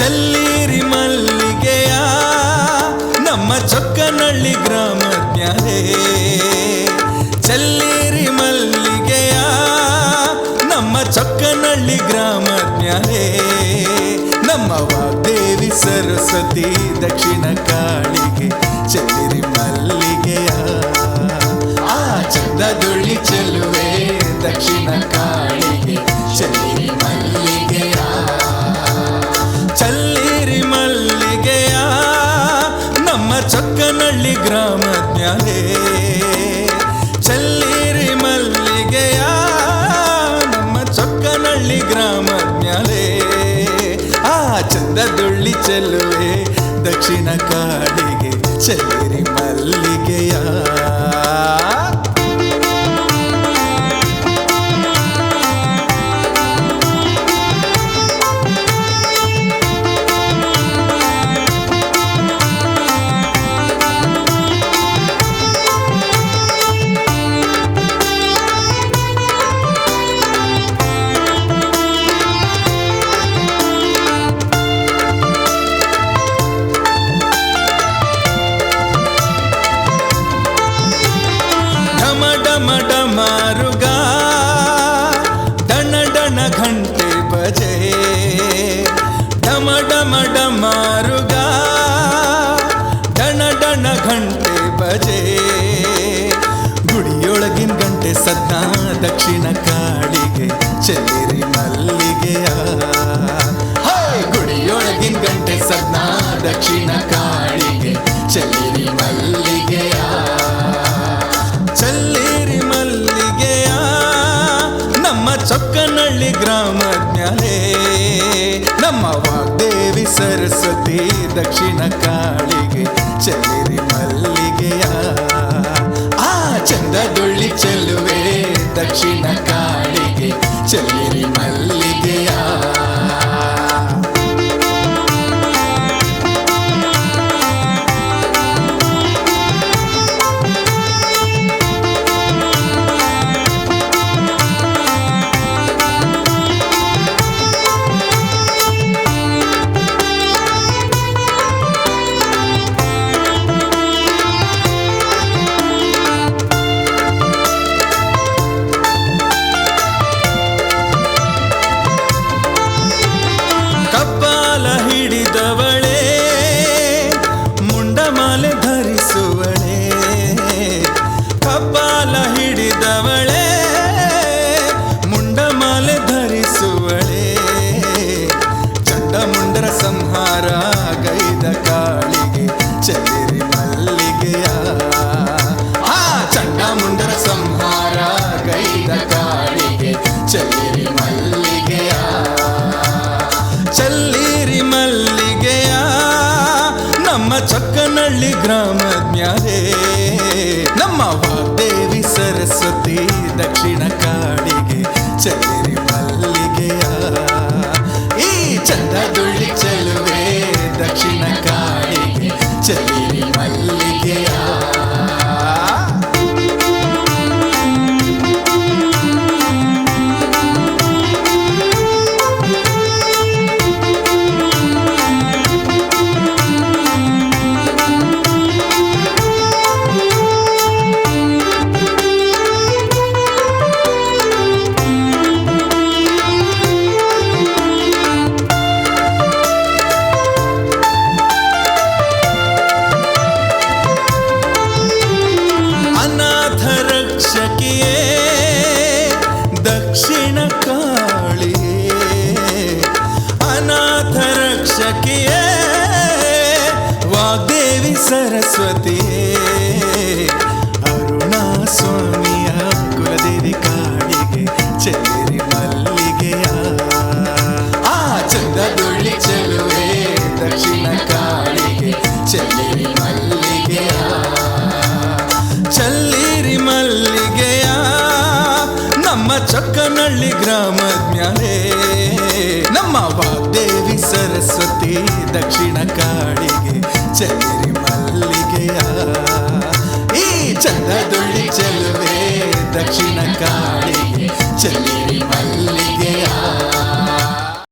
ಚಲ್ಲಿರಿ ಮಲ್ಲಿಗೆಯ ನಮ್ಮ ಚೊಕ್ಕನಹಳ್ಳಿ ಗ್ರಾಮಜ್ಞರೇ. ಚಲ್ಲಿರಿ ಮಲ್ಲಿಗೆಯ ನಮ್ಮ ಚೊಕ್ಕನಹಳ್ಳಿ ಗ್ರಾಮಜ್ಞರೇ. ನಮ್ಮ ವಾಗ್ದೇವಿ ಸರಸ್ವತಿ ದಕ್ಷಿಣ ಕಾಳಿಗೆ ಚೆಲ್ಲಿರಿ ಮಲ್ಲಿಗೆಯ. ಆ ಚಂದದುಳ್ಳಿ ಚೆಲುವೆ ದಕ್ಷಿಣ ಕಾಳಿಗೆ ಚೆಲ್ಲಿರಿ ಮಲ್ಲಿಗೆಯ. ಚಲ್ಲಿರಿ ಮಲ್ಲಿಗೆಯ ನಮ್ಮ ಚೊಕ್ಕನಹಳ್ಳಿ ಗ್ರಾಮಜ್ಞರೇ. ಚಲ್ಲಿರಿ ಮಲ್ಲಿಗೆಯ ನಮ್ಮ ಚೊಕ್ಕನಹಳ್ಳಿ ಗ್ರಾಮಜ್ಞರೇ. ಆ ಚಂದದುಳ್ಳಿ ಚೆಲುವೆ ದಕ್ಷಿಣ ಕಾಳಿಗೆ ಚೆಲ್ಲಿರಿ ಮಲ್ಲಿಗೆಯ. ಡಮಡಮಡಮಾರುಗ ಡಣ ಡಣ ಘಂಟೆ ಬಜೆ. ಡಮಡಮಡಮಾರುಗ ಡಣ ಡಣ ಘಂಟೆ ಬಜೆ. ಗುಡಿಯೊಳಗಿನ ಗಂಟೆ ಸದ್ದ ದಕ್ಷಿಣ ಕಾಳಿಗೆ ಚೆಲ್ಲಿರಿ ಮಲ್ಲಿಗೆಯ. ಗುಡಿಯೊಳಗಿನ ಗಂಟೆ ಸದ್ದ ದಕ್ಷಿಣ ಕಾಳಿಗೆ ಚೆಲ್ಲಿರಿ ಮಲ್ಲಿಗೆಯ. ಚಲ್ಲಿರಿ ಮಲ್ಲಿಗೆಯ ನಮ್ಮ ಚೊಕ್ಕನಹಳ್ಳಿ ಗ್ರಾಮಜ್ಞರೇ. ನಮ್ಮ ವಾಗ್ದೇವಿ ಸರಸ್ವತಿ ದಕ್ಷಿಣ ಕಾಳಿಗೆ ಚೆಲ್ಲಿರಿ ಮಲ್ಲಿಗೆಯ. ಆ ಚಂದದುಳ್ಳಿ ಚೆಲುವೆ ದಕ್ಷಿಣ ಕಾಳಿಗೆ ಚೆಲ್ಲಿರಿ ಮಲ್ಲಿಗೆಯ. ಕಪಾಲ ಹಿಡಿದವಳೆ ಮುಂಡಮಾಲೆ ಧರಿಸುವಳೆ. ಕಪಾಲ ಹಿಡಿದವಳೆ ಮುಂಡಮಾಲೆ ಧರಿಸುವಳೆ. ಚಂಡಮುಂಡರ ಸಂಹಾರ ಗೈದ ಕಾಳಿಗೆ ಚೆಲ್ಲಿರಿ ಮಲ್ಲಿಗೆಯ. ಆ ಚಂಡಮುಂಡರ ಸಂಹಾರ ಗೈದ ಕಾಳಿಗೆ ಚೆಲ್ಲಿರಿ ಮಲ್ಲಿಗೆಯ. ಚಲ್ಲಿರಿ ಮಲ್ಲಿಗೆಯ ನಮ್ಮ ಚೊಕ್ಕನಹಳ್ಳಿ ಗ್ರಾಮಜ್ಞರೇ. ನಮ್ಮ ವಾಗ್ದೇವಿ ಸರಸ್ವತಿ ದಕ್ಷಿಣ ಕಾಳಿಗೆ ಚೆಲ್ಲಿರಿ ಮಲ್ಲಿಗೆಯ. ಈ ಚಂದದುಳ್ಳಿ ಚೆಲುವೆ ದಕ್ಷಿಣ ಕಾಳಿಗೆ ಚೆಲ್ಲಿರಿ ಮಲ್ಲಿಗೆಯ. ಅನಾಥ ರಕ್ಷಕಿಯೇ ದಕ್ಷಿಣ ಕಾಳಿಯೇ. ಅನಾಥ ರಕ್ಷಕಿಯೇ ವಾಗ್ದೇವಿ ಸರಸ್ವತಿಯೇ. ಅರುಣಾ ಸ್ವಾಮಿಯ ಕುಲದೇವಿ ಕಾಳಿಗೆ ಚೆಲ್ಲಿರಿ ಮಲ್ಲಿಗೆಯ. ಆ ಚಂದದುಳ್ಳಿ ಚೆಲುವೆ ದಕ್ಷಿಣ ಕಾಳಿಗೆ ಚೆಲ್ಲಿರಿ ಮಲ್ಲಿಗೆಯ. ಚಲ್ಲಿರಿ ಮಲ್ಲಿಗೆಯ ನಮ್ಮ ಚೊಕ್ಕನಹಳ್ಳಿ ಗ್ರಾಮಜ್ಞರೇ. ನಮ್ಮ ವಾಗ್ದೇವಿ ಸರಸ್ವತಿ ದಕ್ಷಿಣ ಕಾಳಿಗೆ ಚೆಲ್ಲಿರಿ ಮಲ್ಲಿಗೆಯ. ಈ ಚಂದದುಳ್ಳಿ ಚೆಲುವೆ ದಕ್ಷಿಣ ಕಾಳಿಗೆ ಚೆಲ್ಲಿ